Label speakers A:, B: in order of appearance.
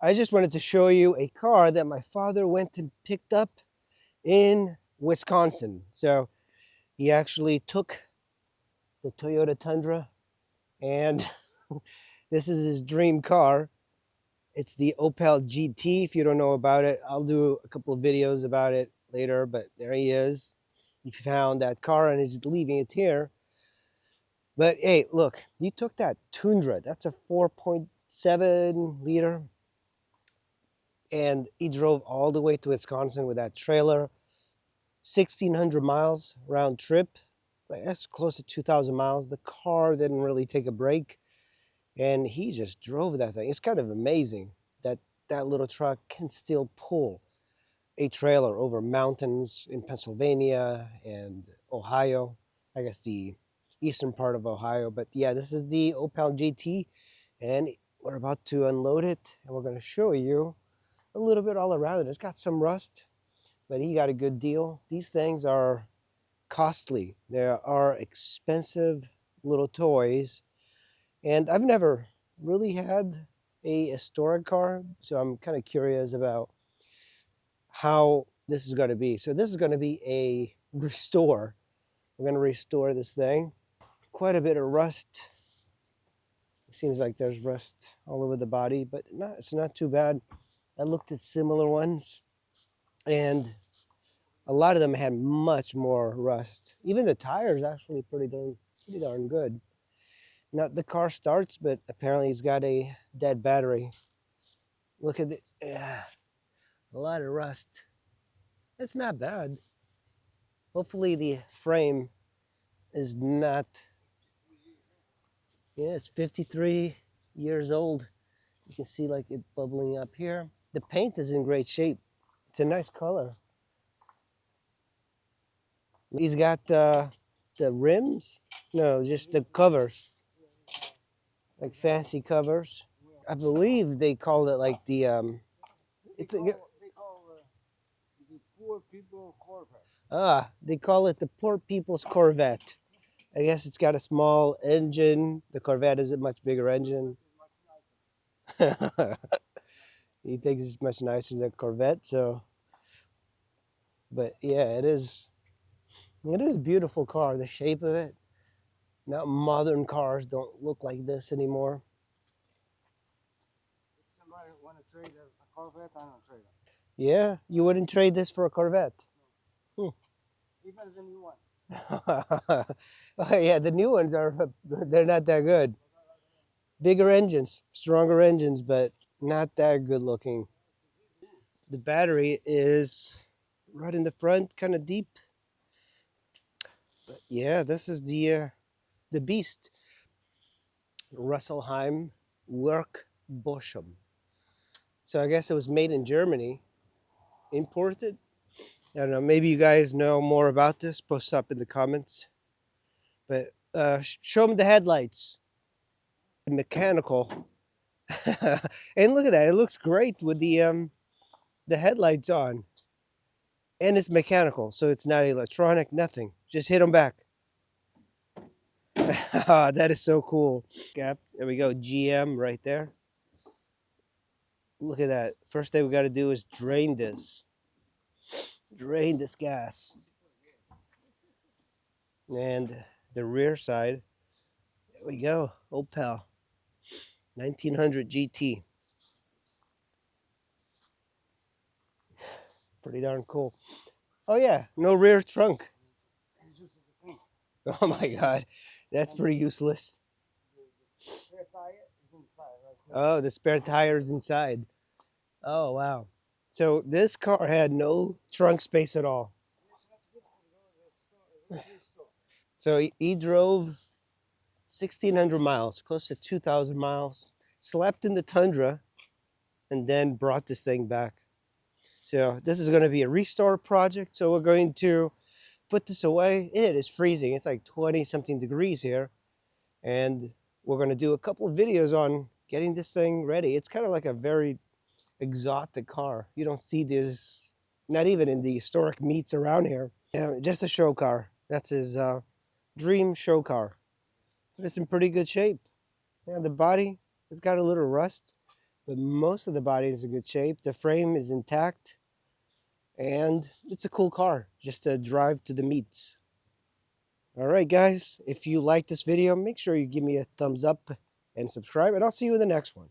A: I just wanted to show you a car that my father went and picked up in Wisconsin. So he actually took the Toyota Tundra, and this is his dream car. It's the Opel GT. If you don't know about it, I'll do a couple of videos about it later, but there he is. He found that car and is leaving it here. But hey, look, he took that Tundra. That's a 4.7 liter. And he drove all the way to Wisconsin with that trailer. 1,600 miles round trip. That's close to 2,000 miles. The car didn't really take a break. And he just drove that thing. It's kind of amazing that that little truck can still pull a trailer over mountains in Pennsylvania and Ohio. I guess the eastern part of Ohio. But yeah, this is the Opel GT. And we're about to unload it. And we're going to show you a little bit all around it. It's got some rust, but he got a good deal. These things are costly. They are expensive little toys. And I've never really had a historic car, so I'm kind of curious about how this is going to be. So this is going to be a restore. We're going to restore this thing. Quite a bit of rust. It seems like there's rust all over the body, but it's not too bad. I looked at similar ones, and a lot of them had much more rust. Even the tires actually pretty darn good. Not the car starts, but apparently it's got a dead battery. Look at a lot of rust. It's not bad. Hopefully the frame is not. Yeah, it's 53 years old. You can see like it bubbling up here. The paint is in great shape. It's a nice color. He's got the rims. No, just the covers. Like fancy covers. I believe they call it like the
B: they call the poor people
A: Corvette. They call it the poor people's Corvette. I guess it's got a small engine. The Corvette is a much bigger engine. He thinks it's much nicer than the Corvette, so. But yeah, it is a beautiful car. The shape of it. Now modern cars don't look like this anymore.
B: If somebody want to trade a Corvette, I don't trade it.
A: Yeah, you wouldn't trade this for a Corvette.
B: No. Even the new one.
A: Oh, yeah, the new ones they're not that good. Bigger engines, stronger engines, but not that good looking. The battery is right in the front, kind of deep. But yeah, this is the beast. Russelheim Workbushum. So I guess it was made in Germany, imported. I don't know, maybe you guys know more about this. Post up in the comments. But show them the headlights. Mechanical. And look at that. It looks great with the headlights on. And it's mechanical, so it's not electronic, nothing. Just hit them back. That is so cool. Gap. There we go. GM right there. Look at that. First thing we got to do is drain this. Drain this gas. And the rear side. There we go. Opel 1900 GT. Pretty darn cool. Oh yeah, no rear trunk. Oh my God, that's pretty useless. Oh, the spare tire is inside. Oh wow. So this car had no trunk space at all. So he drove 1,600 miles, close to 2,000 miles, slept in the Tundra, and then brought this thing back. So this is going to be a restore project. So we're going to put this away. It is freezing. It's like 20 something degrees here. And we're going to do a couple of videos on getting this thing ready. It's kind of like a very exotic car. You don't see this, not even in the historic meets around here. Just a show car. That's his dream show car. But it's in pretty good shape. Yeah, the body, it's got a little rust. but most of the body is in good shape. The frame is intact, and it's a cool car just to drive to the meets. All right, guys, if you like this video, make sure you give me a thumbs up and subscribe, and I'll see you in the next one.